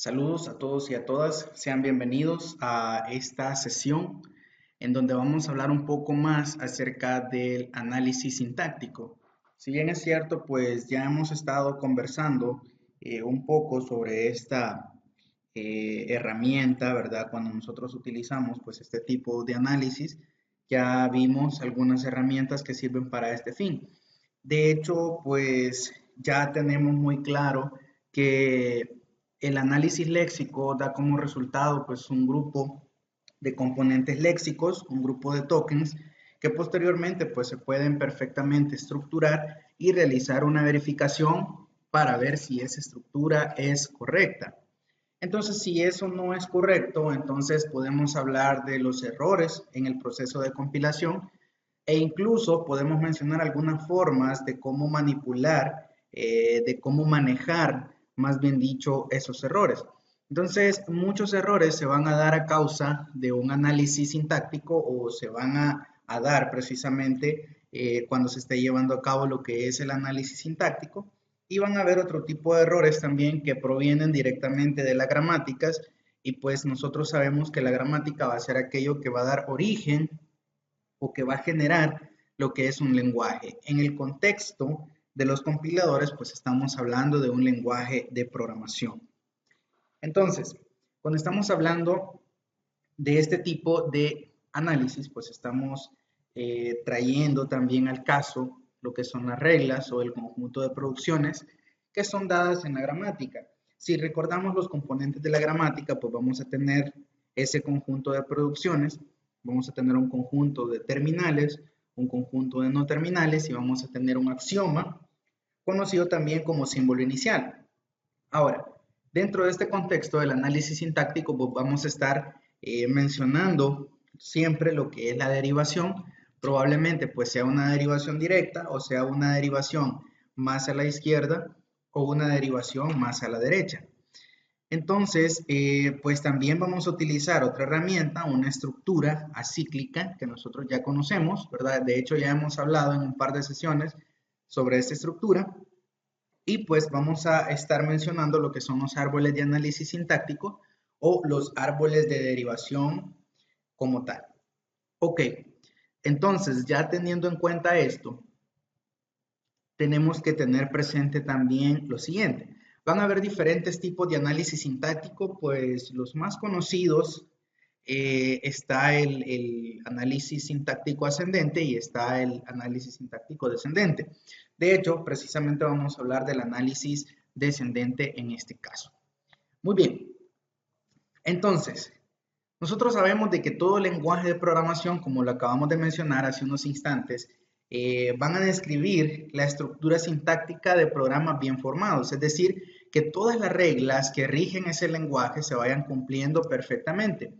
Saludos a todos y a todas, sean bienvenidos a esta sesión en donde vamos a hablar un poco más acerca del análisis sintáctico. Si bien es cierto, pues ya hemos estado conversando un poco sobre esta herramienta, ¿verdad? Cuando nosotros utilizamos pues este tipo de análisis, ya vimos algunas herramientas que sirven para este fin. De hecho, pues ya tenemos muy claro que el análisis léxico da como resultado pues un grupo de componentes léxicos, un grupo de tokens que posteriormente pues se pueden perfectamente estructurar y realizar una verificación para ver si esa estructura es correcta. Entonces, si eso no es correcto, entonces podemos hablar de los errores en el proceso de compilación e incluso podemos mencionar algunas formas de cómo manipular, de cómo manejar, más bien dicho, esos errores. Entonces, muchos errores se van a dar a causa de un análisis sintáctico o se van a dar precisamente cuando se esté llevando a cabo lo que es el análisis sintáctico. Y van a haber otro tipo de errores también que provienen directamente de las gramáticas y pues nosotros sabemos que la gramática va a ser aquello que va a dar origen o que va a generar lo que es un lenguaje. En el contexto de los compiladores, pues estamos hablando de un lenguaje de programación. Entonces, cuando estamos hablando de este tipo de análisis, pues estamos trayendo también al caso lo que son las reglas o el conjunto de producciones que son dadas en la gramática. Si recordamos los componentes de la gramática, pues vamos a tener ese conjunto de producciones, vamos a tener un conjunto de terminales, un conjunto de no terminales y vamos a tener un axioma conocido también como símbolo inicial. Ahora, dentro de este contexto del análisis sintáctico, pues vamos a estar mencionando siempre lo que es la derivación. Probablemente pues sea una derivación directa o sea una derivación más a la izquierda o una derivación más a la derecha. Entonces, pues también vamos a utilizar otra herramienta, una estructura acíclica que nosotros ya conocemos, ¿verdad? De hecho, ya hemos hablado en un par de sesiones sobre esta estructura. Y pues vamos a estar mencionando lo que son los árboles de análisis sintáctico o los árboles de derivación como tal. Ok, entonces ya teniendo en cuenta esto, tenemos que tener presente también lo siguiente. Van a haber diferentes tipos de análisis sintáctico, pues los más conocidos está el análisis sintáctico ascendente y está el análisis sintáctico descendente. De hecho, precisamente vamos a hablar del análisis descendente en este caso. Muy bien, entonces, nosotros sabemos de que todo lenguaje de programación, como lo acabamos de mencionar hace unos instantes, van a describir la estructura sintáctica de programas bien formados, es decir, que todas las reglas que rigen ese lenguaje se vayan cumpliendo perfectamente.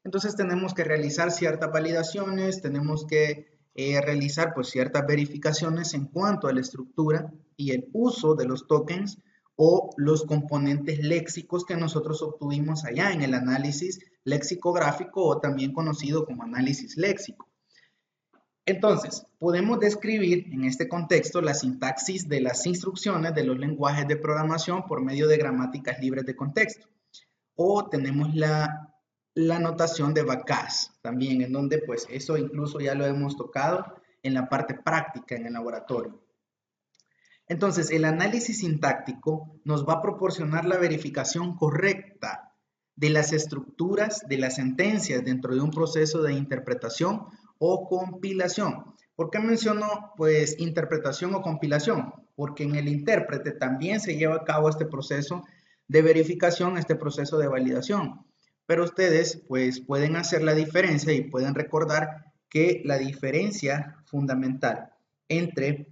Entonces tenemos que realizar ciertas validaciones, tenemos que realizar pues ciertas verificaciones en cuanto a la estructura y el uso de los tokens o los componentes léxicos que nosotros obtuvimos allá en el análisis lexicográfico o también conocido como análisis léxico. Entonces, podemos describir en este contexto la sintaxis de las instrucciones de los lenguajes de programación por medio de gramáticas libres de contexto. O tenemos la notación de Bacchus también, en donde pues eso incluso ya lo hemos tocado en la parte práctica en el laboratorio. Entonces, el análisis sintáctico nos va a proporcionar la verificación correcta de las estructuras de las sentencias dentro de un proceso de interpretación o compilación. ¿Por qué menciono pues interpretación o compilación? Porque en el intérprete también se lleva a cabo este proceso de verificación, este proceso de validación. Pero ustedes pues pueden hacer la diferencia y pueden recordar que la diferencia fundamental entre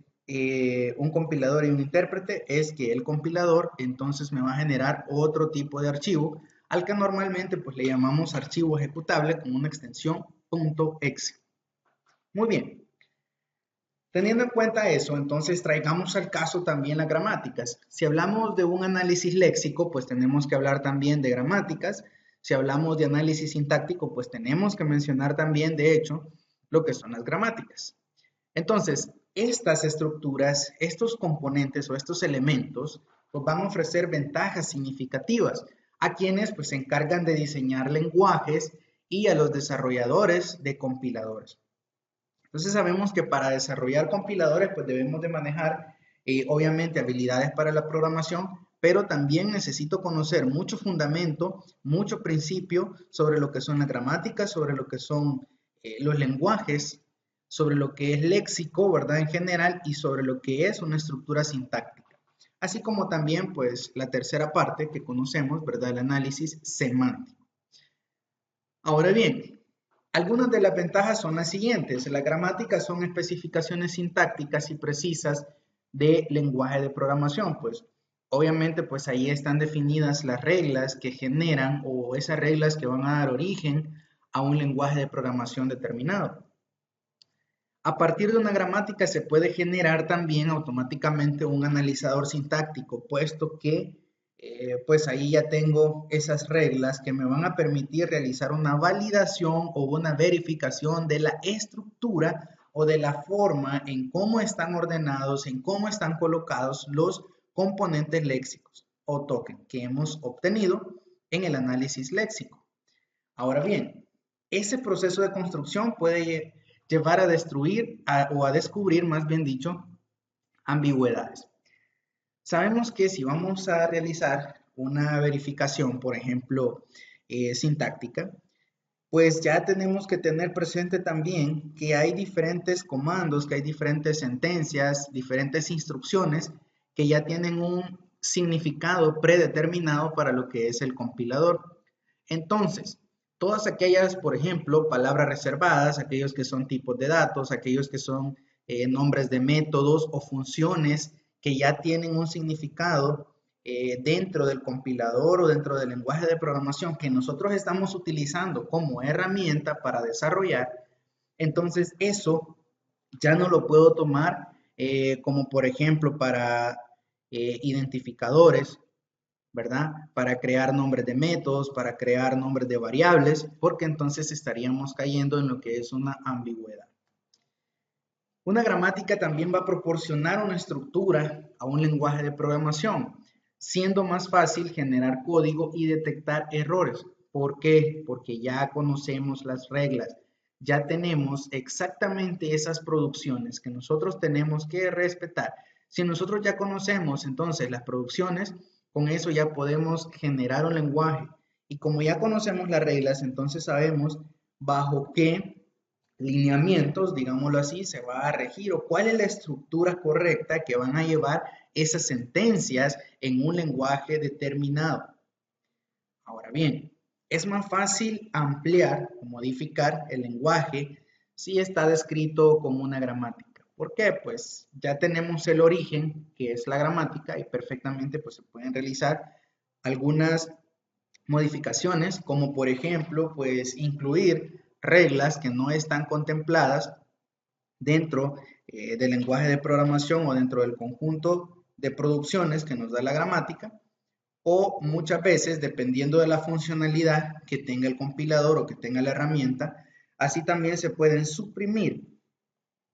un compilador y un intérprete es que el compilador entonces me va a generar otro tipo de archivo al que normalmente pues le llamamos archivo ejecutable con una extensión .exe. Muy bien. Teniendo en cuenta eso, entonces traigamos al caso también las gramáticas. Si hablamos de un análisis léxico, pues tenemos que hablar también de gramáticas. Si hablamos de análisis sintáctico, pues tenemos que mencionar también, de hecho, lo que son las gramáticas. Entonces, estas estructuras, estos componentes o estos elementos, pues van a ofrecer ventajas significativas. a quienes pues se encargan de diseñar lenguajes y a los desarrolladores de compiladores. Entonces sabemos que para desarrollar compiladores pues debemos de manejar obviamente habilidades para la programación, pero también necesito conocer mucho fundamento, mucho principio sobre lo que son las gramáticas, sobre lo que son los lenguajes, sobre lo que es léxico, ¿verdad? En general y sobre lo que es una estructura sintáctica. Así como también pues la tercera parte que conocemos, ¿verdad? El análisis semántico. Ahora bien, algunas de las ventajas son las siguientes. La gramática son especificaciones sintácticas y precisas de lenguaje de programación. Pues obviamente pues ahí están definidas las reglas que generan o esas reglas que van a dar origen a un lenguaje de programación determinado. A partir de una gramática se puede generar también automáticamente un analizador sintáctico, puesto que pues ahí ya tengo esas reglas que me van a permitir realizar una validación o una verificación de la estructura o de la forma en cómo están ordenados, en cómo están colocados los componentes léxicos o token que hemos obtenido en el análisis léxico. Ahora bien, ese proceso de construcción puede llevar a destruir o a descubrir, más bien dicho, ambigüedades. Sabemos que si vamos a realizar una verificación, por ejemplo, sintáctica, pues ya tenemos que tener presente también que hay diferentes comandos, que hay diferentes sentencias, diferentes instrucciones que ya tienen un significado predeterminado para lo que es el compilador. Entonces, todas aquellas, por ejemplo, palabras reservadas, aquellos que son tipos de datos, aquellos que son nombres de métodos o funciones que ya tienen un significado dentro del compilador o dentro del lenguaje de programación que nosotros estamos utilizando como herramienta para desarrollar, entonces eso ya no lo puedo tomar como por ejemplo para identificadores, ¿verdad? Para crear nombres de métodos, para crear nombres de variables, porque entonces estaríamos cayendo en lo que es una ambigüedad. Una gramática también va a proporcionar una estructura a un lenguaje de programación, siendo más fácil generar código y detectar errores. ¿Por qué? Porque ya conocemos las reglas, ya tenemos exactamente esas producciones que nosotros tenemos que respetar. Si nosotros ya conocemos entonces las producciones, con eso ya podemos generar un lenguaje. Y como ya conocemos las reglas, entonces sabemos bajo qué lineamientos, digámoslo así, se va a regir o cuál es la estructura correcta que van a llevar esas sentencias en un lenguaje determinado. Ahora bien, es más fácil ampliar o modificar el lenguaje si está descrito como una gramática. ¿Por qué? Pues ya tenemos el origen, que es la gramática, y perfectamente pues, se pueden realizar algunas modificaciones, como por ejemplo, pues incluir reglas que no están contempladas dentro del lenguaje de programación o dentro del conjunto de producciones que nos da la gramática, o muchas veces, dependiendo de la funcionalidad que tenga el compilador o que tenga la herramienta, así también se pueden suprimir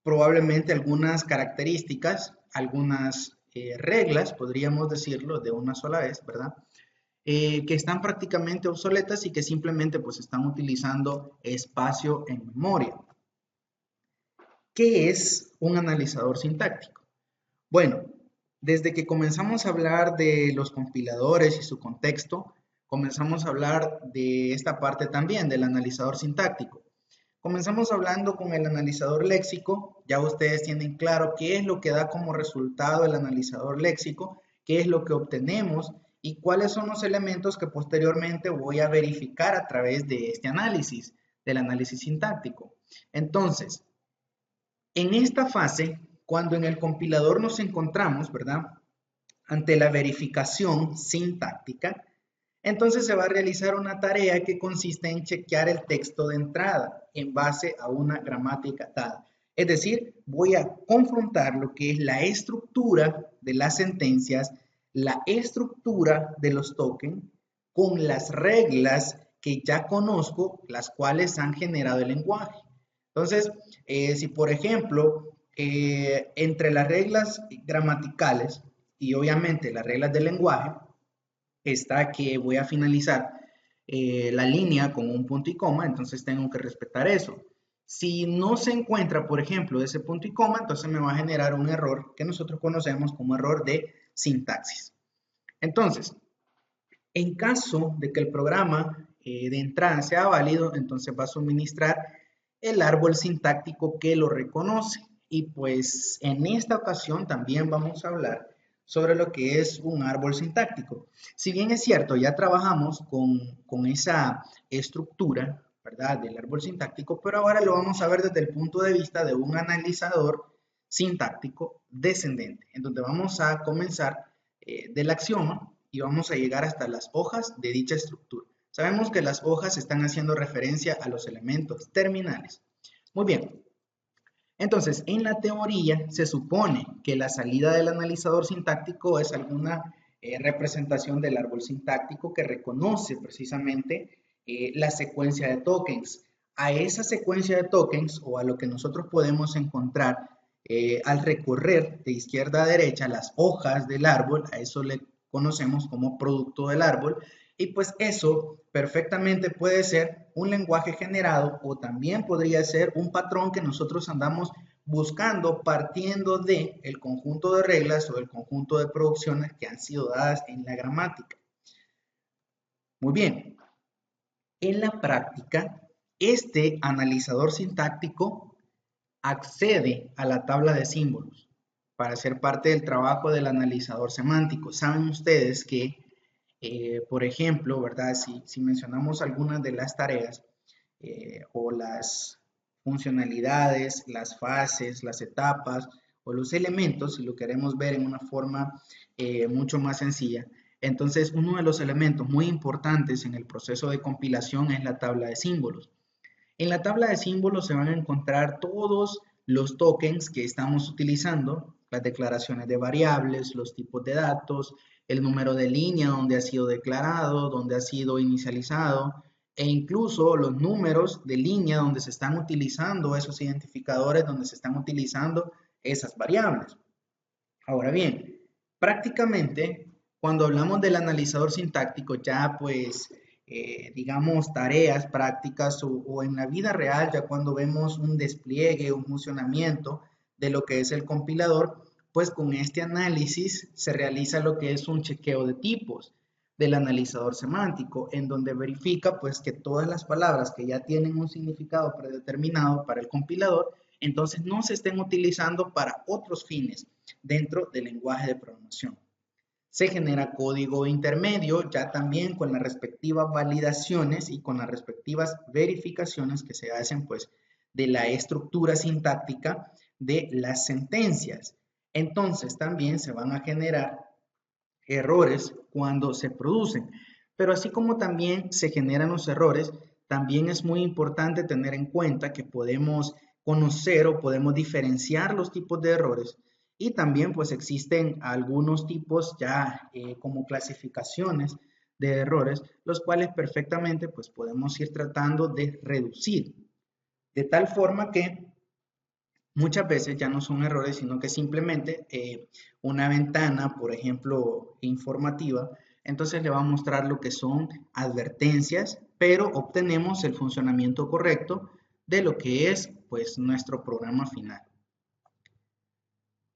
probablemente algunas características, algunas reglas, podríamos decirlo de una sola vez, ¿verdad? Que están prácticamente obsoletas y que simplemente pues están utilizando espacio en memoria. ¿Qué es un analizador sintáctico? Bueno, desde que comenzamos a hablar de los compiladores y su contexto, comenzamos a hablar de esta parte también del analizador sintáctico. Comenzamos hablando con el analizador léxico, ya ustedes tienen claro qué es lo que da como resultado el analizador léxico, qué es lo que obtenemos y cuáles son los elementos que posteriormente voy a verificar a través de este análisis, del análisis sintáctico. Entonces, en esta fase, cuando en el compilador nos encontramos, ¿verdad? Ante la verificación sintáctica, entonces se va a realizar una tarea que consiste en chequear el texto de entrada en base a una gramática dada. Es decir, voy a confrontar lo que es la estructura de las sentencias, la estructura de los tokens con las reglas que ya conozco, las cuales han generado el lenguaje. Entonces, si por ejemplo, entre las reglas gramaticales y obviamente las reglas del lenguaje, está que voy a finalizar la línea con un punto y coma, entonces tengo que respetar eso. Si no se encuentra, por ejemplo, ese punto y coma, entonces me va a generar un error que nosotros conocemos como error de sintaxis. Entonces, en caso de que el programa de entrada sea válido, entonces va a suministrar el árbol sintáctico que lo reconoce. Y pues en esta ocasión también vamos a hablar sobre lo que es un árbol sintáctico. Si bien es cierto, ya trabajamos con esa estructura, ¿verdad?, del árbol sintáctico, pero ahora lo vamos a ver desde el punto de vista de un analizador sintáctico descendente, en donde vamos a comenzar del axioma y vamos a llegar hasta las hojas de dicha estructura. Sabemos que las hojas están haciendo referencia a los elementos terminales. Muy bien. Entonces, en la teoría se supone que la salida del analizador sintáctico es alguna representación del árbol sintáctico que reconoce precisamente la secuencia de tokens. A esa secuencia de tokens o a lo que nosotros podemos encontrar al recorrer de izquierda a derecha las hojas del árbol, a eso le conocemos como producto del árbol, y pues eso perfectamente puede ser un lenguaje generado o también podría ser un patrón que nosotros andamos buscando partiendo de el conjunto de reglas o el conjunto de producciones que han sido dadas en la gramática. Muy bien, en la práctica, este analizador sintáctico accede a la tabla de símbolos para ser parte del trabajo del analizador semántico. Saben ustedes que, por ejemplo, ¿verdad? Si mencionamos algunas de las tareas o las funcionalidades, las fases, las etapas o los elementos, si lo queremos ver en una forma mucho más sencilla, entonces uno de los elementos muy importantes en el proceso de compilación es la tabla de símbolos. En la tabla de símbolos se van a encontrar todos los tokens que estamos utilizando, las declaraciones de variables, los tipos de datos, el número de línea donde ha sido declarado, donde ha sido inicializado, e incluso los números de línea donde se están utilizando esos identificadores, donde se están utilizando esas variables. Ahora bien, prácticamente cuando hablamos del analizador sintáctico, ya pues digamos tareas prácticas o en la vida real, ya cuando vemos un despliegue, un funcionamiento de lo que es el compilador, pues con este análisis se realiza lo que es un chequeo de tipos del analizador semántico, en donde verifica pues que todas las palabras que ya tienen un significado predeterminado para el compilador, entonces no se estén utilizando para otros fines dentro del lenguaje de programación. Se genera código intermedio ya también con las respectivas validaciones y con las respectivas verificaciones que se hacen pues de la estructura sintáctica de las sentencias. Entonces también se van a generar errores cuando se producen. Pero así como también se generan los errores, también es muy importante tener en cuenta que podemos conocer o podemos diferenciar los tipos de errores y también pues existen algunos tipos ya como clasificaciones de errores, los cuales perfectamente pues podemos ir tratando de reducir, de tal forma que muchas veces ya no son errores, sino que simplemente una ventana, por ejemplo, informativa, entonces le va a mostrar lo que son advertencias, pero obtenemos el funcionamiento correcto de lo que es pues nuestro programa final.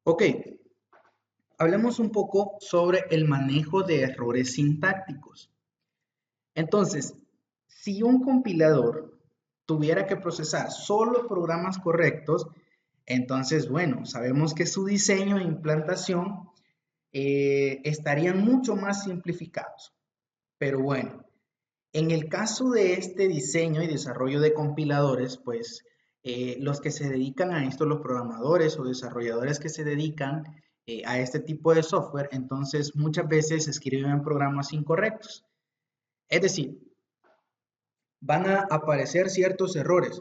Ok, hablemos un poco sobre el manejo de errores sintácticos. Entonces, si un compilador tuviera que procesar solo programas correctos, entonces, bueno, sabemos que su diseño e implantación estarían mucho más simplificados. Pero bueno, en el caso de este diseño y desarrollo de compiladores, pues los que se dedican a esto, los programadores o desarrolladores que se dedican a este tipo de software, entonces muchas veces escriben programas incorrectos. Es decir, van a aparecer ciertos errores,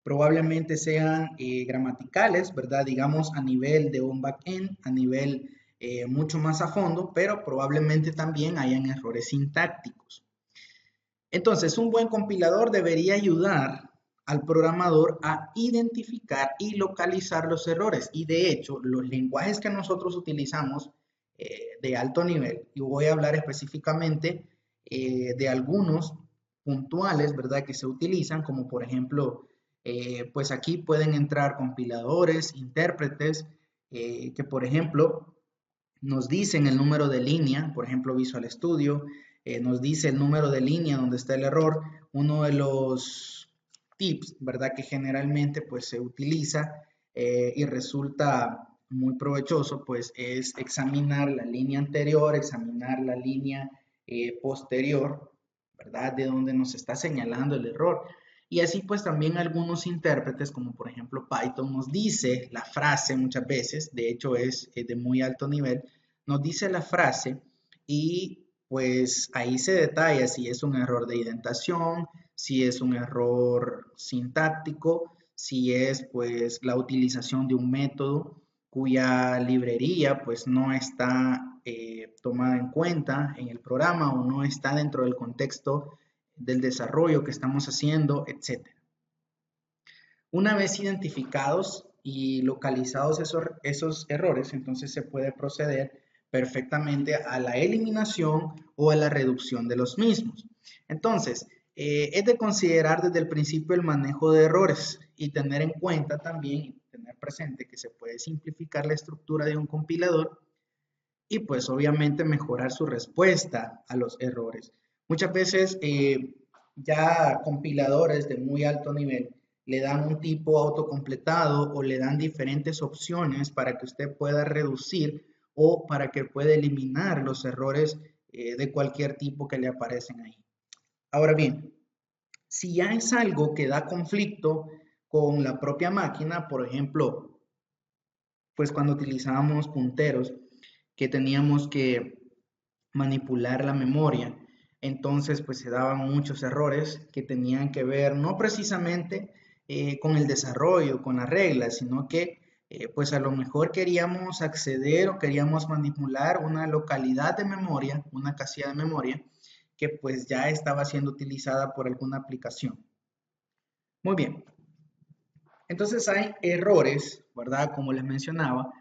probablemente sean gramaticales, ¿verdad? Digamos a nivel de un backend, a nivel mucho más a fondo, pero probablemente también hayan errores sintácticos. Entonces, un buen compilador debería ayudar al programador a identificar y localizar los errores. Y de hecho, los lenguajes que nosotros utilizamos de alto nivel. Y voy a hablar específicamente de algunos puntuales, ¿verdad? Que se utilizan, como por ejemplo, pues aquí pueden entrar compiladores, intérpretes, que por ejemplo nos dicen el número de línea, por ejemplo Visual Studio, nos dice el número de línea donde está el error. Uno de los tips, ¿verdad? Que generalmente pues se utiliza y resulta muy provechoso, pues es examinar la línea anterior, examinar la línea posterior, ¿verdad? De donde nos está señalando el error. Y así pues también algunos intérpretes, como por ejemplo Python, nos dice la frase muchas veces, de hecho es de muy alto nivel, nos dice la frase y pues ahí se detalla si es un error de indentación, si es un error sintáctico, si es pues la utilización de un método cuya librería pues no está tomada en cuenta en el programa o no está dentro del contexto del desarrollo que estamos haciendo, etc. Una vez identificados y localizados esos errores, entonces se puede proceder perfectamente a la eliminación o a la reducción de los mismos. Entonces, es de considerar desde el principio el manejo de errores y tener en cuenta también, tener presente que se puede simplificar la estructura de un compilador y pues obviamente mejorar su respuesta a los errores. Muchas veces ya compiladores de muy alto nivel le dan un tipo autocompletado o le dan diferentes opciones para que usted pueda reducir o para que pueda eliminar los errores de cualquier tipo que le aparecen ahí. Ahora bien, si ya es algo que da conflicto con la propia máquina, por ejemplo, pues cuando utilizábamos punteros, que teníamos que manipular la memoria. Entonces, pues se daban muchos errores que tenían que ver no precisamente con el desarrollo, con las reglas, sino que pues a lo mejor queríamos acceder o queríamos manipular una localidad de memoria, una casilla de memoria, que pues ya estaba siendo utilizada por alguna aplicación. Muy bien. Entonces hay errores, ¿verdad? Como les mencionaba,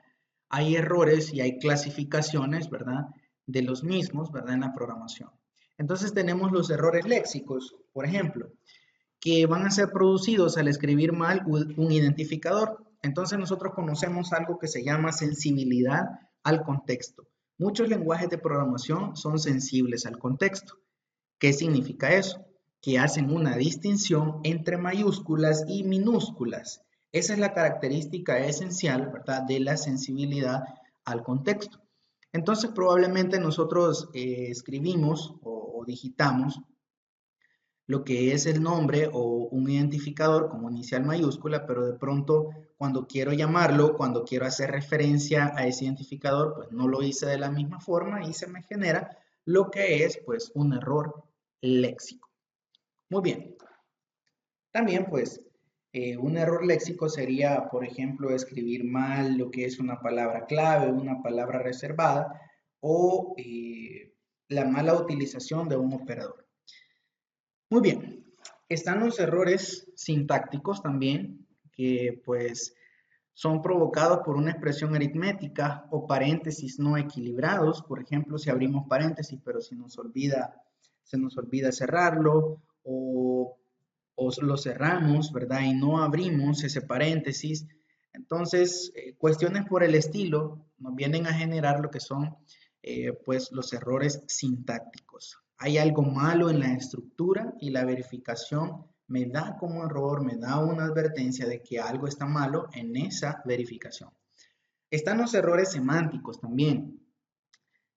hay errores y hay clasificaciones, ¿verdad? De los mismos, ¿verdad? En la programación. Entonces tenemos los errores léxicos, por ejemplo, que van a ser producidos al escribir mal un identificador. Entonces nosotros conocemos algo que se llama sensibilidad al contexto. Muchos lenguajes de programación son sensibles al contexto. ¿Qué significa eso? Que hacen una distinción entre mayúsculas y minúsculas. Esa es la característica esencial, ¿verdad?, de la sensibilidad al contexto. Entonces, probablemente nosotros escribimos o digitamos lo que es el nombre o un identificador como inicial mayúscula, pero de pronto cuando quiero llamarlo, cuando quiero hacer referencia a ese identificador, pues no lo hice de la misma forma y se me genera lo que es pues un error léxico. Muy bien. También pues un error léxico sería, por ejemplo, escribir mal lo que es una palabra clave, una palabra reservada o la mala utilización de un operador. Muy bien, están los errores sintácticos también, que pues son provocados por una expresión aritmética o paréntesis no equilibrados. Por ejemplo, si abrimos paréntesis, pero se nos olvida cerrarlo, o lo cerramos, ¿verdad? Y no abrimos ese paréntesis. Entonces, cuestiones por el estilo nos vienen a generar lo que son pues los errores sintácticos. Hay algo malo en la estructura y la verificación me da como error, me da una advertencia de que algo está malo en esa verificación. Están los errores semánticos también,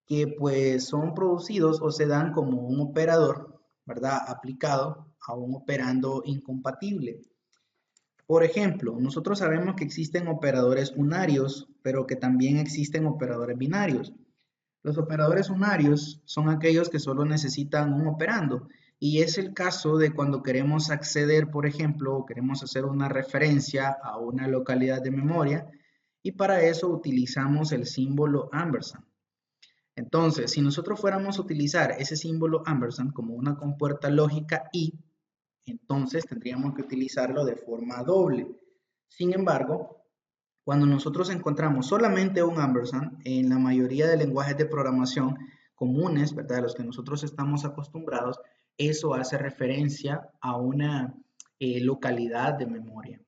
que pues son producidos o se dan como un operador, ¿verdad?, aplicado a un operando incompatible. Por ejemplo, nosotros sabemos que existen operadores unarios, pero que también existen operadores binarios. Los operadores unarios son aquellos que solo necesitan un operando y es el caso de cuando queremos acceder, por ejemplo, o queremos hacer una referencia a una localidad de memoria y para eso utilizamos el símbolo ampersand. Entonces, si nosotros fuéramos a utilizar ese símbolo ampersand como una compuerta lógica y, entonces tendríamos que utilizarlo de forma doble. Sin embargo, Cuando nosotros encontramos solamente un ampersand en la mayoría de lenguajes de programación comunes, ¿verdad? A los que nosotros estamos acostumbrados, eso hace referencia a una localidad de memoria.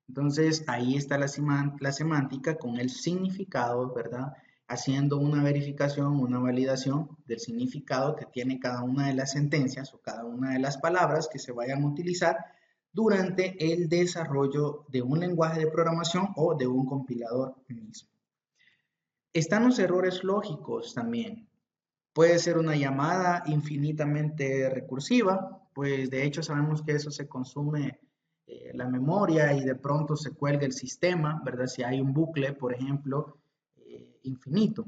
Entonces, ahí está la semántica con el significado, ¿verdad? Haciendo una verificación, una validación del significado que tiene cada una de las sentencias o cada una de las palabras que se vayan a utilizar durante el desarrollo de un lenguaje de programación o de un compilador mismo. Están los errores lógicos también. Puede ser una llamada infinitamente recursiva, pues de hecho sabemos que eso se consume la memoria y de pronto se cuelga el sistema, ¿verdad? Si hay un bucle, por ejemplo, infinito.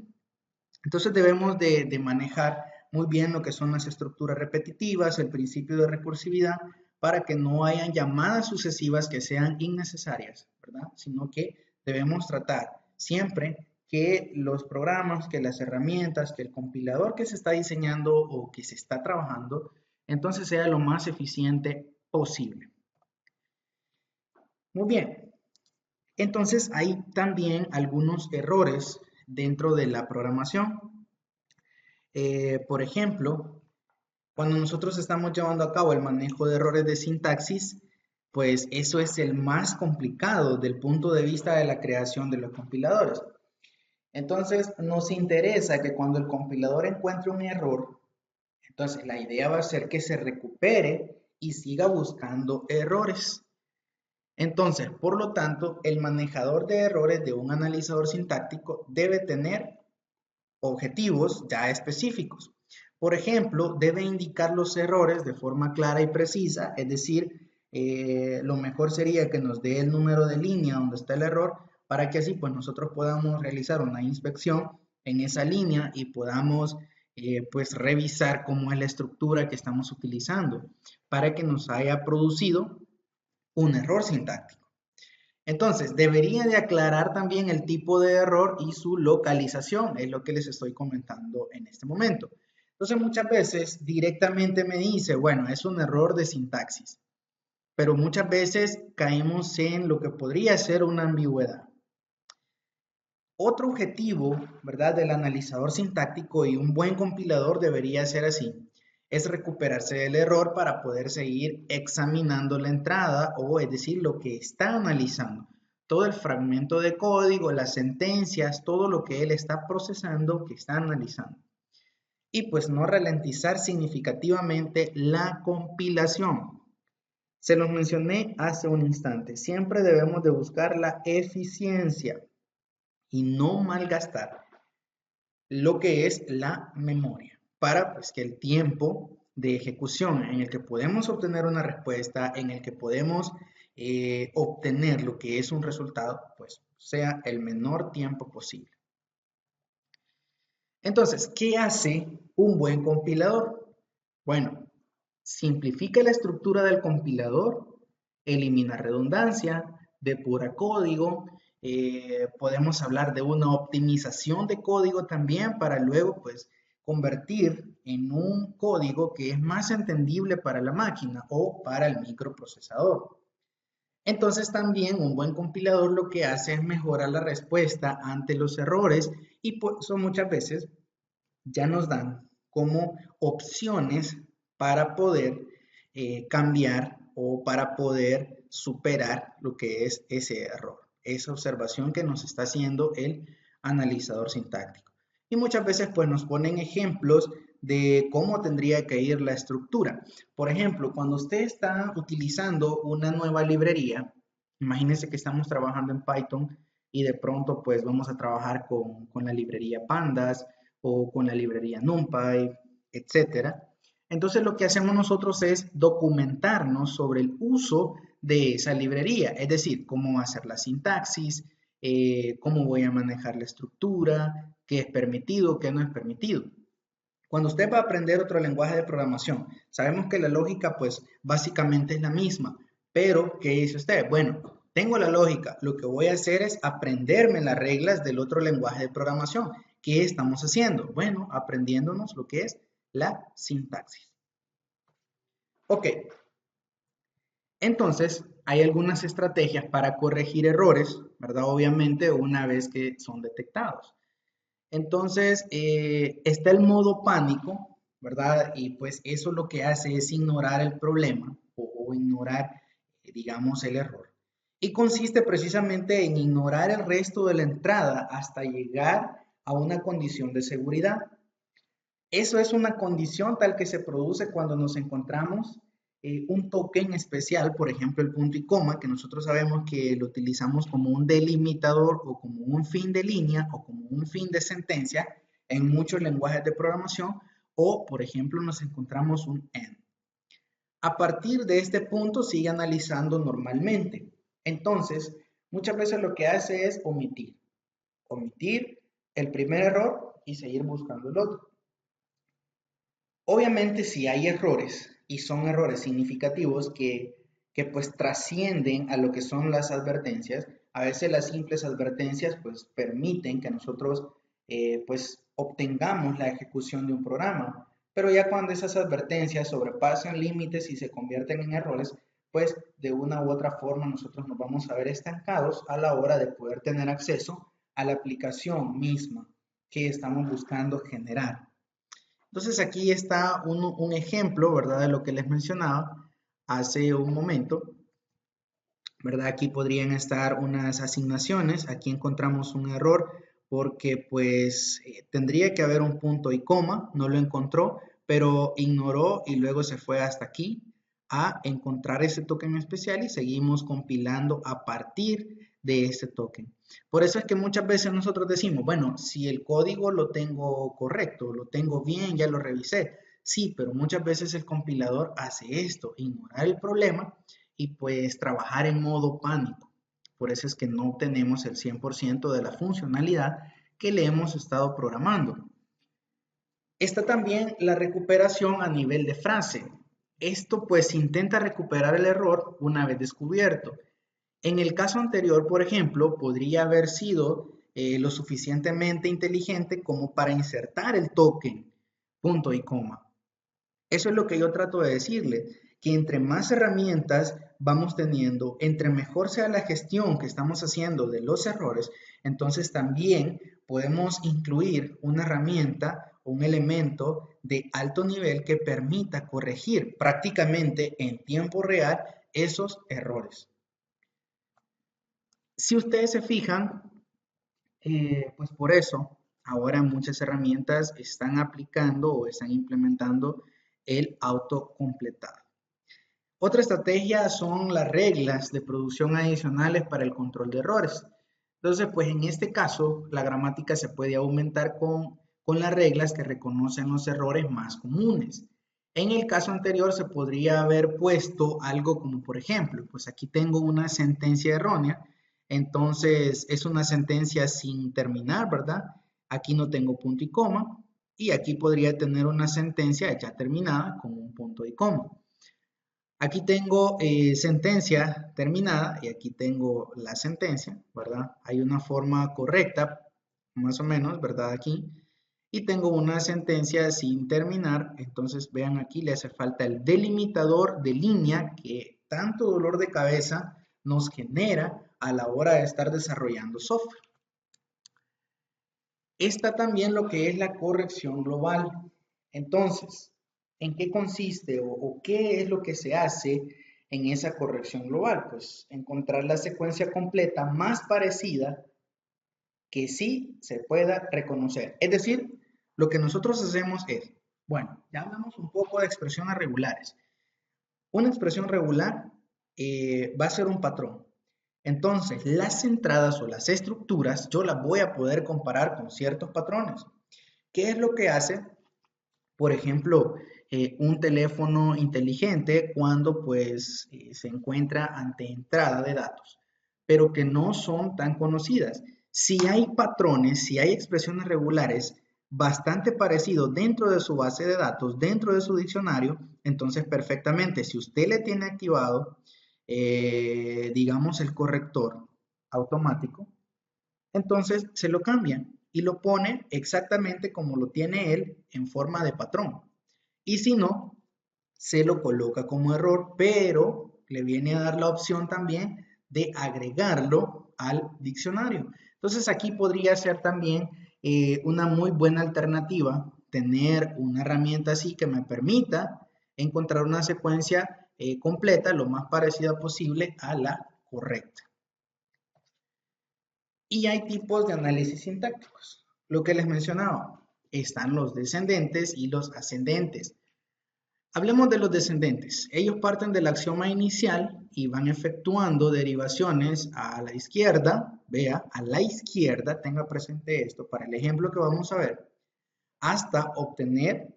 Entonces debemos de manejar muy bien lo que son las estructuras repetitivas, el principio de recursividad, para que no hayan llamadas sucesivas que sean innecesarias, ¿verdad? Sino que debemos tratar siempre que los programas, que las herramientas, que el compilador que se está diseñando o que se está trabajando, entonces sea lo más eficiente posible. Muy bien, entonces hay también algunos errores dentro de la programación. Por ejemplo, cuando nosotros estamos llevando a cabo el manejo de errores de sintaxis, pues eso es el más complicado del punto de vista de la creación de los compiladores. Entonces, nos interesa que cuando el compilador encuentre un error, entonces la idea va a ser que se recupere y siga buscando errores. Entonces, por lo tanto, el manejador de errores de un analizador sintáctico debe tener objetivos ya específicos. Por ejemplo, debe indicar los errores de forma clara y precisa, es decir, lo mejor sería que nos dé el número de línea donde está el error para que así pues nosotros podamos realizar una inspección en esa línea y podamos pues revisar cómo es la estructura que estamos utilizando para que nos haya producido un error sintáctico. Entonces, debería de aclarar también el tipo de error y su localización, es lo que les estoy comentando en este momento. Entonces, muchas veces directamente me dice, bueno, es un error de sintaxis, pero muchas veces caemos en lo que podría ser una ambigüedad. Otro objetivo, ¿verdad?, del analizador sintáctico y un buen compilador debería ser así, es recuperarse del error para poder seguir examinando la entrada o es decir, lo que está analizando. Todo el fragmento de código, las sentencias, todo lo que él está procesando, que está analizando. Y pues no ralentizar significativamente la compilación. Se los mencioné hace un instante. Siempre debemos de buscar la eficiencia y no malgastar lo que es la memoria para pues, que el tiempo de ejecución en el que podemos obtener una respuesta, en el que podemos obtener lo que es un resultado, pues sea el menor tiempo posible. Entonces, ¿qué hace un buen compilador? Bueno, simplifica la estructura del compilador, elimina redundancia, depura código, podemos hablar de una optimización de código también para luego pues convertir en un código que es más entendible para la máquina o para el microprocesador. Entonces también un buen compilador lo que hace es mejorar la respuesta ante los errores y por eso muchas veces ya nos dan como opciones para poder cambiar o para poder superar lo que es ese error, esa observación que nos está haciendo el analizador sintáctico. Y muchas veces pues nos ponen ejemplos de cómo tendría que ir la estructura. Por ejemplo, cuando usted está utilizando una nueva librería, imagínense que estamos trabajando en Python y de pronto pues vamos a trabajar con la librería Pandas o con la librería NumPy, etcétera. Entonces lo que hacemos nosotros es documentarnos sobre el uso de esa librería, es decir, cómo va a ser la sintaxis, cómo voy a manejar la estructura, qué es permitido, qué no es permitido. Cuando usted va a aprender otro lenguaje de programación, sabemos que la lógica pues básicamente es la misma, pero ¿qué dice usted? Bueno, tengo la lógica, lo que voy a hacer es aprenderme las reglas del otro lenguaje de programación. ¿Qué estamos haciendo? Bueno, aprendiéndonos lo que es la sintaxis. Ok, entonces hay algunas estrategias para corregir errores, ¿verdad? Obviamente una vez que son detectados. Entonces, está el modo pánico, ¿verdad? Y pues eso lo que hace es ignorar el problema o ignorar, digamos, el error. Y consiste precisamente en ignorar el resto de la entrada hasta llegar a una condición de seguridad. Eso es una condición tal que se produce cuando nos encontramos un token especial, por ejemplo el punto y coma, que nosotros sabemos que lo utilizamos como un delimitador o como un fin de línea o como un fin de sentencia en muchos lenguajes de programación, o por ejemplo nos encontramos un AND. A partir de este punto sigue analizando normalmente. Entonces, muchas veces lo que hace es omitir el primer error y seguir buscando el otro. Obviamente si hay errores y son errores significativos que pues trascienden a lo que son las advertencias, a veces las simples advertencias pues permiten que nosotros pues obtengamos la ejecución de un programa, pero ya cuando esas advertencias sobrepasan límites y se convierten en errores, pues de una u otra forma nosotros nos vamos a ver estancados a la hora de poder tener acceso a la aplicación misma que estamos buscando generar. Entonces aquí está un ejemplo, ¿verdad? De lo que les mencionaba hace un momento, ¿verdad? Aquí podrían estar unas asignaciones, aquí encontramos un error porque pues tendría que haber un punto y coma, no lo encontró, pero ignoró y luego se fue hasta aquí a encontrar ese token especial y seguimos compilando a partir de este token. Por eso es que muchas veces nosotros decimos, bueno, si el código lo tengo correcto, lo tengo bien, ya lo revisé. Sí, pero muchas veces el compilador hace esto, ignorar el problema y pues trabajar en modo pánico. Por eso es que no tenemos el 100% de la funcionalidad que le hemos estado programando. Está también la recuperación a nivel de frase. Esto pues intenta recuperar el error una vez descubierto. En el caso anterior, por ejemplo, podría haber sido lo suficientemente inteligente como para insertar el token, punto y coma. Eso es lo que yo trato de decirle, que entre más herramientas vamos teniendo, entre mejor sea la gestión que estamos haciendo de los errores, entonces también podemos incluir una herramienta o un elemento de alto nivel que permita corregir prácticamente en tiempo real esos errores. Si ustedes se fijan, pues por eso ahora muchas herramientas están aplicando o están implementando el autocompletado. Otra estrategia son las reglas de producción adicionales para el control de errores. Entonces, pues en este caso, la gramática se puede aumentar con las reglas que reconocen los errores más comunes. En el caso anterior se podría haber puesto algo como, por ejemplo, pues aquí tengo una sentencia errónea, entonces es una sentencia sin terminar, ¿verdad? Aquí no tengo punto y coma, y aquí podría tener una sentencia ya terminada con un punto y coma. Aquí tengo sentencia terminada y aquí tengo la sentencia, ¿verdad? Hay una forma correcta, más o menos, ¿verdad? Aquí. Y tengo una sentencia sin terminar, entonces vean aquí le hace falta el delimitador de línea que tanto dolor de cabeza nos genera a la hora de estar desarrollando software. Está también lo que es la corrección global. Entonces, ¿en qué consiste o qué es lo que se hace en esa corrección global? Pues encontrar la secuencia completa más parecida que sí se pueda reconocer. Es decir, lo que nosotros hacemos es, bueno, ya hablamos un poco de expresiones regulares. Una expresión regular va a ser un patrón. Entonces, las entradas o las estructuras yo las voy a poder comparar con ciertos patrones. ¿Qué es lo que hace, por ejemplo, un teléfono inteligente cuando pues se encuentra ante entrada de datos, pero que no son tan conocidas? Si hay patrones, si hay expresiones regulares bastante parecidos dentro de su base de datos, dentro de su diccionario, entonces perfectamente, si usted le tiene activado, digamos, el corrector automático, entonces se lo cambia y lo pone exactamente como lo tiene él en forma de patrón. Y si no, se lo coloca como error, pero le viene a dar la opción también de agregarlo al diccionario. Entonces aquí podría ser también una muy buena alternativa tener una herramienta así que me permita encontrar una secuencia completa lo más parecida posible a la correcta. Y hay tipos de análisis sintácticos. Lo que les mencionaba, están los descendentes y los ascendentes. Hablemos de los descendentes. Ellos parten del axioma inicial y van efectuando derivaciones a la izquierda. Vea, a la izquierda, tenga presente esto para el ejemplo que vamos a ver, hasta obtener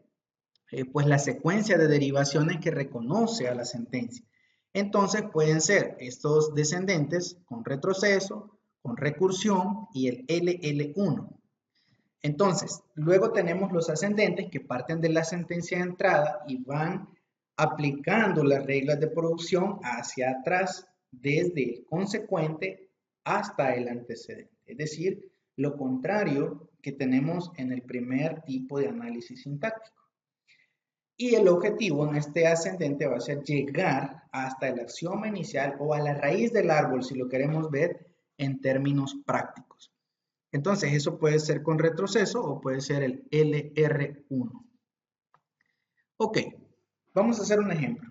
pues la secuencia de derivaciones que reconoce a la sentencia. Entonces pueden ser estos descendentes con retroceso, con recursión y el LL1. Entonces, luego tenemos los ascendentes que parten de la sentencia de entrada y van aplicando las reglas de producción hacia atrás, desde el consecuente hasta el antecedente. Es decir, lo contrario que tenemos en el primer tipo de análisis sintáctico. Y el objetivo en este ascendente va a ser llegar hasta el axioma inicial o a la raíz del árbol, si lo queremos ver en términos prácticos. Entonces, eso puede ser con retroceso o puede ser el LR1. Ok, vamos a hacer un ejemplo.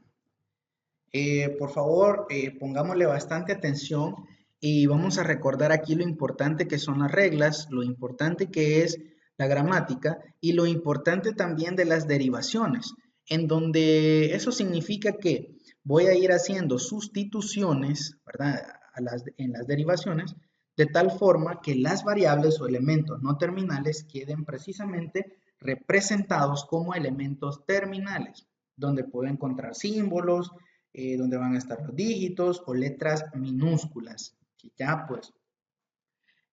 Por favor, pongámosle bastante atención y vamos a recordar aquí lo importante que son las reglas, lo importante que es la gramática y lo importante también de las derivaciones, en donde eso significa que voy a ir haciendo sustituciones, ¿verdad? En las derivaciones, de tal forma que las variables o elementos no terminales queden precisamente representados como elementos terminales, donde puedo encontrar símbolos, donde van a estar los dígitos o letras minúsculas, que ya pues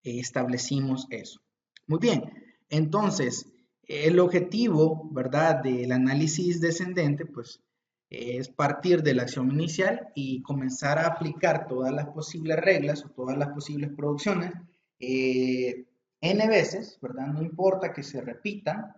establecimos eso. Muy bien, entonces el objetivo, ¿verdad?, del análisis descendente, pues es partir de la acción inicial y comenzar a aplicar todas las posibles reglas o todas las posibles producciones n veces, ¿verdad? No importa que se repitan,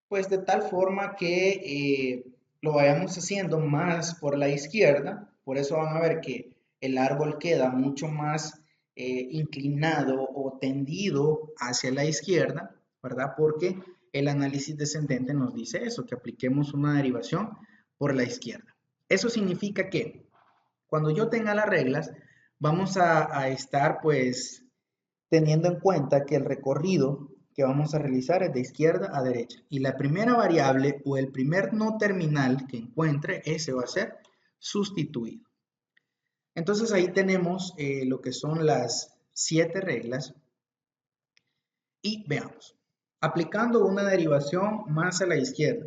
pues de tal forma que lo vayamos haciendo más por la izquierda. Por eso van a ver que el árbol queda mucho más inclinado o tendido hacia la izquierda, ¿verdad? Porque el análisis descendente nos dice eso, que apliquemos una derivación por la izquierda. Eso significa que cuando yo tenga las reglas, vamos a estar pues teniendo en cuenta que el recorrido que vamos a realizar es de izquierda a derecha. Y la primera variable o el primer no terminal que encuentre, ese va a ser sustituido. Entonces ahí tenemos lo que son las 7 reglas. Y veamos, aplicando una derivación más a la izquierda,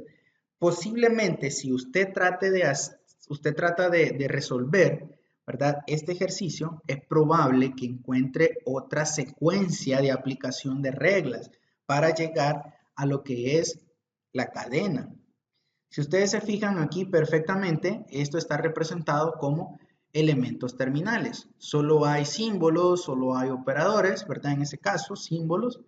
posiblemente si usted trata de resolver, ¿verdad?, este ejercicio, es probable que encuentre otra secuencia de aplicación de reglas para llegar a lo que es la cadena. Si ustedes se fijan aquí perfectamente, esto está representado como elementos terminales. Solo hay símbolos, solo hay operadores, ¿verdad? En ese caso, símbolos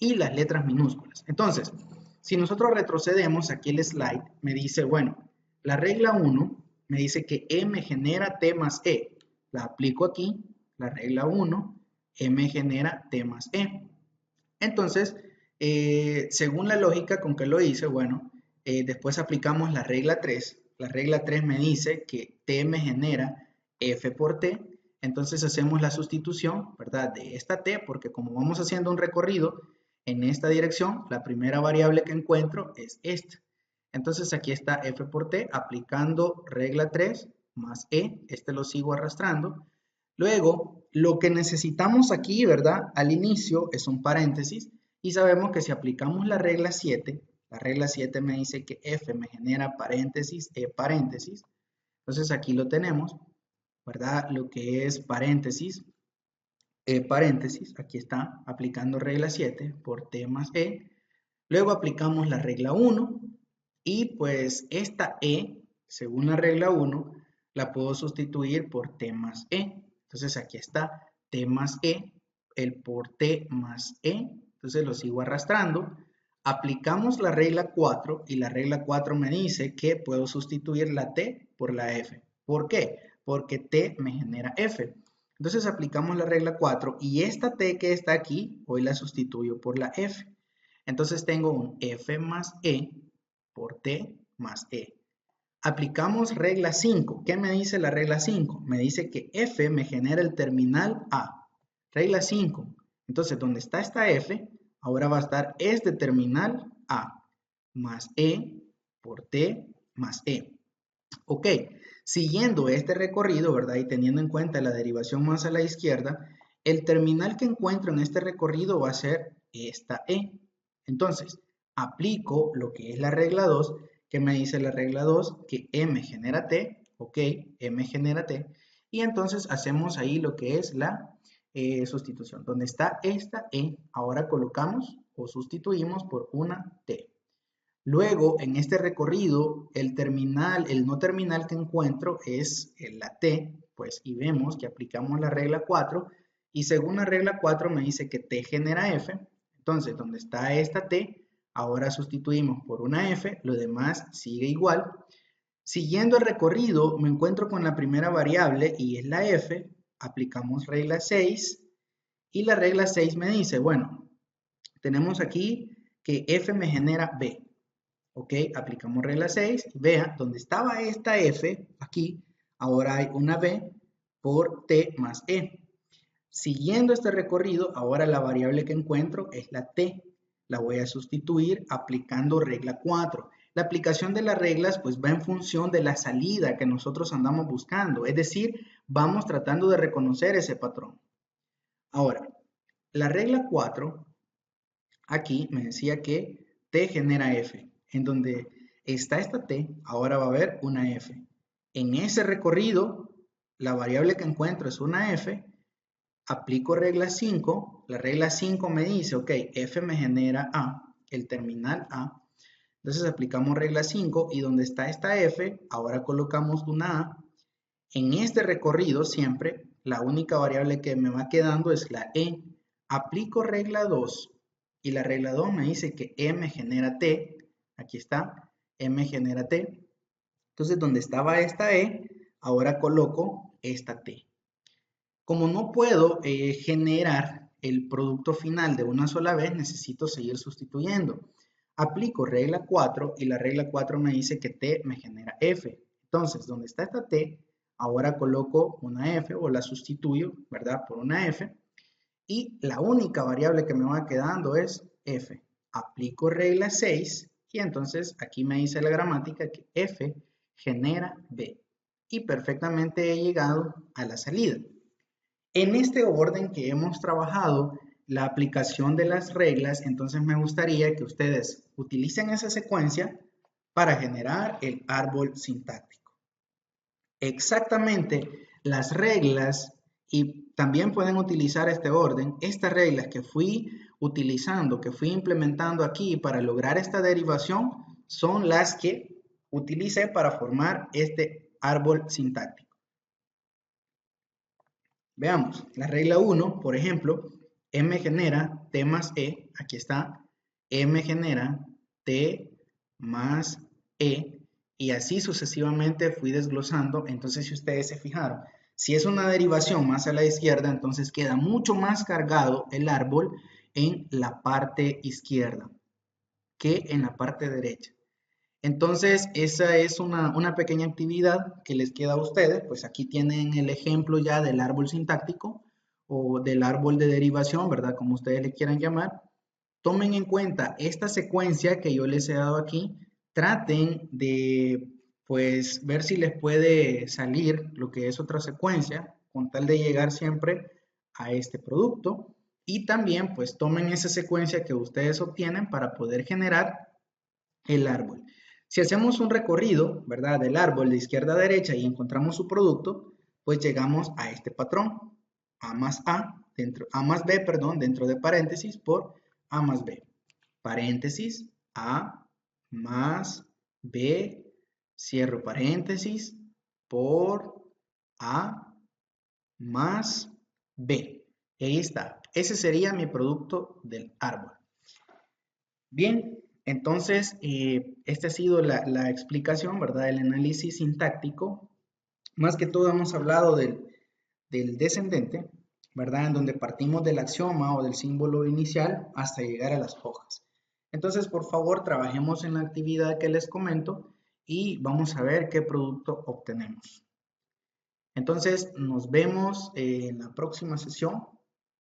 y las letras minúsculas. Entonces, si nosotros retrocedemos aquí el slide, me dice, bueno, la regla 1 me dice que M genera T más E. La aplico aquí, la regla 1, M genera T más E. Entonces, según la lógica con que lo hice, bueno, después aplicamos la regla 3. La regla 3 me dice que T me genera F por T. Entonces hacemos la sustitución, ¿verdad?, de esta T, porque como vamos haciendo un recorrido en esta dirección, la primera variable que encuentro es esta. Entonces aquí está F por T, aplicando regla 3 más E, este lo sigo arrastrando. Luego, lo que necesitamos aquí, ¿verdad?, al inicio es un paréntesis y sabemos que si aplicamos la regla 7 me dice que F me genera paréntesis, E paréntesis. Entonces aquí lo tenemos, ¿verdad?, lo que es paréntesis, E paréntesis, aquí está, aplicando regla 7 por T más E. Luego aplicamos la regla 1 y pues esta E, según la regla 1, la puedo sustituir por T más E. Entonces aquí está T más E, el por T más E. Entonces lo sigo arrastrando. Aplicamos la regla 4 y la regla 4 me dice que puedo sustituir la T por la F. ¿Por qué? porque T me genera F. Entonces aplicamos la regla 4 y esta T que está aquí, hoy la sustituyo por la F. Entonces tengo un F más E por T más E. Aplicamos regla 5. ¿Qué me dice la regla 5? Me dice que F me genera el terminal A. Regla 5. Entonces, donde está esta F, ahora va a estar este terminal A más E por T más E. Ok, siguiendo este recorrido, ¿verdad? Y teniendo en cuenta la derivación más a la izquierda, el terminal que encuentro en este recorrido va a ser esta E. Entonces, aplico lo que es la regla 2, que me dice la regla 2, que M genera T, ok, M genera T, y entonces hacemos ahí lo que es la sustitución. Donde está esta E, ahora colocamos o sustituimos por una T. Luego, en este recorrido, el no terminal que encuentro es la T, pues, y vemos que aplicamos la regla 4, y según la regla 4 me dice que T genera F. Entonces, donde está esta T, ahora sustituimos por una F, lo demás sigue igual. Siguiendo el recorrido, me encuentro con la primera variable, y es la F, aplicamos regla 6, y la regla 6 me dice, bueno, tenemos aquí que F me genera B. Ok, aplicamos regla 6. Vea, donde estaba esta F, aquí, ahora hay una B por T más E. Siguiendo este recorrido, ahora la variable que encuentro es la T. La voy a sustituir aplicando regla 4. La aplicación de las reglas pues va en función de la salida que nosotros andamos buscando. Es decir, vamos tratando de reconocer ese patrón. Ahora, la regla 4, aquí me decía que T genera F. En donde está esta T, ahora va a haber una F. En ese recorrido, la variable que encuentro es una F, aplico regla 5, la regla 5 me dice, ok, F me genera A, el terminal A, entonces aplicamos regla 5 y donde está esta F, ahora colocamos una A. En este recorrido siempre, la única variable que me va quedando es la E. Aplico regla 2 y la regla 2 me dice que M genera T, aquí está, M genera T. Entonces, donde estaba esta E, ahora coloco esta T. Como no puedo generar el producto final de una sola vez, necesito seguir sustituyendo. Aplico regla 4 y la regla 4 me dice que T me genera F. Entonces, donde está esta T, ahora coloco una F o la sustituyo, ¿verdad? Por una F. Y la única variable que me va quedando es F. Aplico regla 6 y entonces aquí me dice la gramática que F genera B. Y perfectamente he llegado a la salida. En este orden que hemos trabajado la aplicación de las reglas, entonces me gustaría que ustedes utilicen esa secuencia para generar el árbol sintáctico. Exactamente las reglas, y también pueden utilizar este orden, estas reglas que fui utilizando, que fui implementando aquí para lograr esta derivación, son las que utilicé para formar este árbol sintáctico. Veamos, la regla 1, por ejemplo, M genera T más E, aquí está, M genera T más E, y así sucesivamente fui desglosando. Entonces, si ustedes se fijaron, si es una derivación más a la izquierda, entonces queda mucho más cargado el árbol en la parte izquierda que en la parte derecha. Entonces, esa es una pequeña actividad que les queda a ustedes. Pues aquí tienen el ejemplo ya del árbol sintáctico o del árbol de derivación, ¿verdad? Como ustedes le quieran llamar. Tomen en cuenta esta secuencia que yo les he dado aquí. Traten de, pues, ver si les puede salir lo que es otra secuencia, con tal de llegar siempre a este producto. Y también, pues, tomen esa secuencia que ustedes obtienen para poder generar el árbol. Si hacemos un recorrido, ¿verdad?, del árbol de izquierda a derecha y encontramos su producto, pues llegamos a este patrón. A más B, perdón, dentro de paréntesis por A más B. Paréntesis, A más B, cierro paréntesis, por A más B. Y ahí está. Ese sería mi producto del árbol. Bien, entonces, esta ha sido la explicación, ¿verdad? El análisis sintáctico Más que todo hemos hablado del descendente, ¿verdad? En donde partimos del axioma o del símbolo inicial hasta llegar a las hojas. Entonces, por favor, trabajemos en la actividad que les comento y vamos a ver qué producto obtenemos. Entonces, nos vemos en la próxima sesión.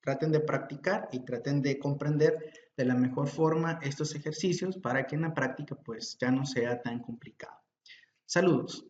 Traten de practicar y traten de comprender de la mejor forma estos ejercicios para que en la práctica pues ya no sea tan complicado. Saludos.